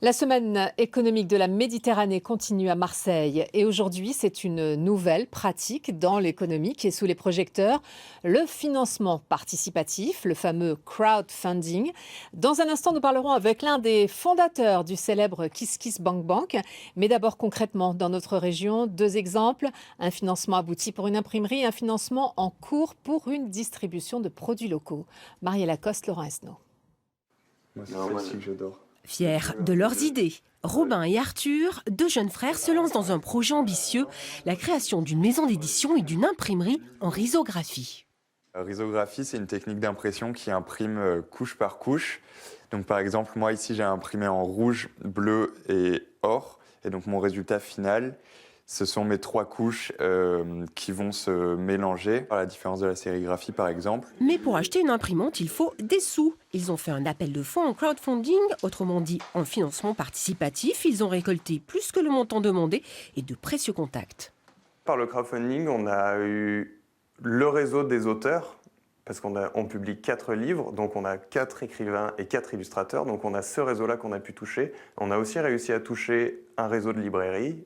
La semaine économique de la Méditerranée continue à Marseille et aujourd'hui c'est une nouvelle pratique dans l'économie qui est sous les projecteurs, le financement participatif, le fameux crowdfunding. Dans un instant nous parlerons avec l'un des fondateurs du célèbre KissKissBankBank, mais d'abord concrètement dans notre région, deux exemples, un financement abouti pour une imprimerie et un financement en cours pour une distribution de produits locaux. Marielle Lacoste, Laurent Esnault. Moi, c'est celle-ci que j'adore. Fiers de leurs idées, Robin et Arthur, deux jeunes frères, se lancent dans un projet ambitieux, la création d'une maison d'édition et d'une imprimerie en risographie. La risographie, c'est une technique d'impression qui imprime couche par couche. Donc, par exemple, moi, ici, j'ai imprimé en rouge, bleu et or. Et donc, mon résultat final, ce sont mes trois couches qui vont se mélanger, à la différence de la sérigraphie, par exemple. Mais pour acheter une imprimante, il faut des sous. Ils ont fait un appel de fonds en crowdfunding, autrement dit en financement participatif. Ils ont récolté plus que le montant demandé et de précieux contacts. Par le crowdfunding, on a eu le réseau des auteurs, parce qu'on publie 4 livres, donc on a 4 écrivains et 4 illustrateurs, donc on a ce réseau-là qu'on a pu toucher. On a aussi réussi à toucher un réseau de librairies,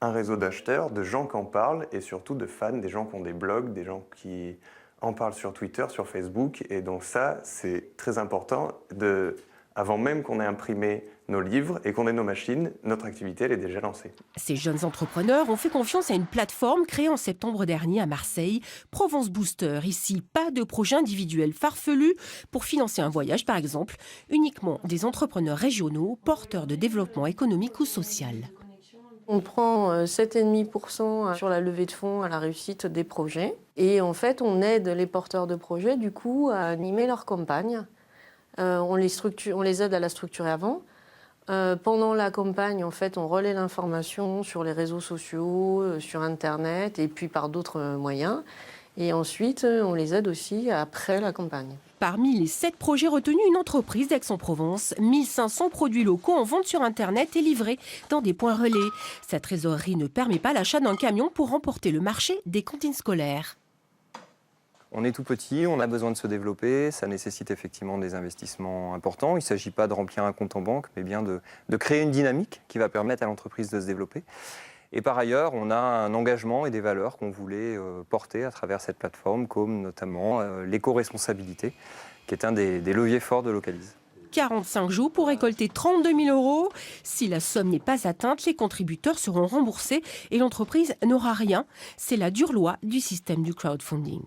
un réseau d'acheteurs, de gens qui en parlent et surtout de fans, des gens qui ont des blogs, des gens qui en parlent sur Twitter, sur Facebook. Et donc ça, c'est très important. Avant même qu'on ait imprimé nos livres et qu'on ait nos machines, notre activité, elle est déjà lancée. Ces jeunes entrepreneurs ont fait confiance à une plateforme créée en septembre dernier à Marseille, Provence Booster. Ici, pas de projet individuel farfelu pour financer un voyage, par exemple, uniquement des entrepreneurs régionaux, porteurs de développement économique ou social. On prend 7,5% sur la levée de fonds à la réussite des projets. Et en fait, on aide les porteurs de projets, du coup, à animer leur campagne. On les aide à la structurer avant. Pendant la campagne, en fait, on relaie l'information sur les réseaux sociaux, sur Internet et puis par d'autres moyens. Et ensuite, on les aide aussi après la campagne. Parmi les 7 projets retenus, une entreprise d'Aix-en-Provence, 1500 produits locaux en vente sur Internet et livrés dans des points relais. Sa trésorerie ne permet pas l'achat d'un camion pour remporter le marché des cantines scolaires. On est tout petit, on a besoin de se développer, ça nécessite effectivement des investissements importants. Il ne s'agit pas de remplir un compte en banque, mais bien de créer une dynamique qui va permettre à l'entreprise de se développer. Et par ailleurs, on a un engagement et des valeurs qu'on voulait porter à travers cette plateforme, comme notamment l'éco-responsabilité, qui est un des leviers forts de Localise. 45 jours pour récolter 32 000 €. Si la somme n'est pas atteinte, les contributeurs seront remboursés et l'entreprise n'aura rien. C'est la dure loi du système du crowdfunding.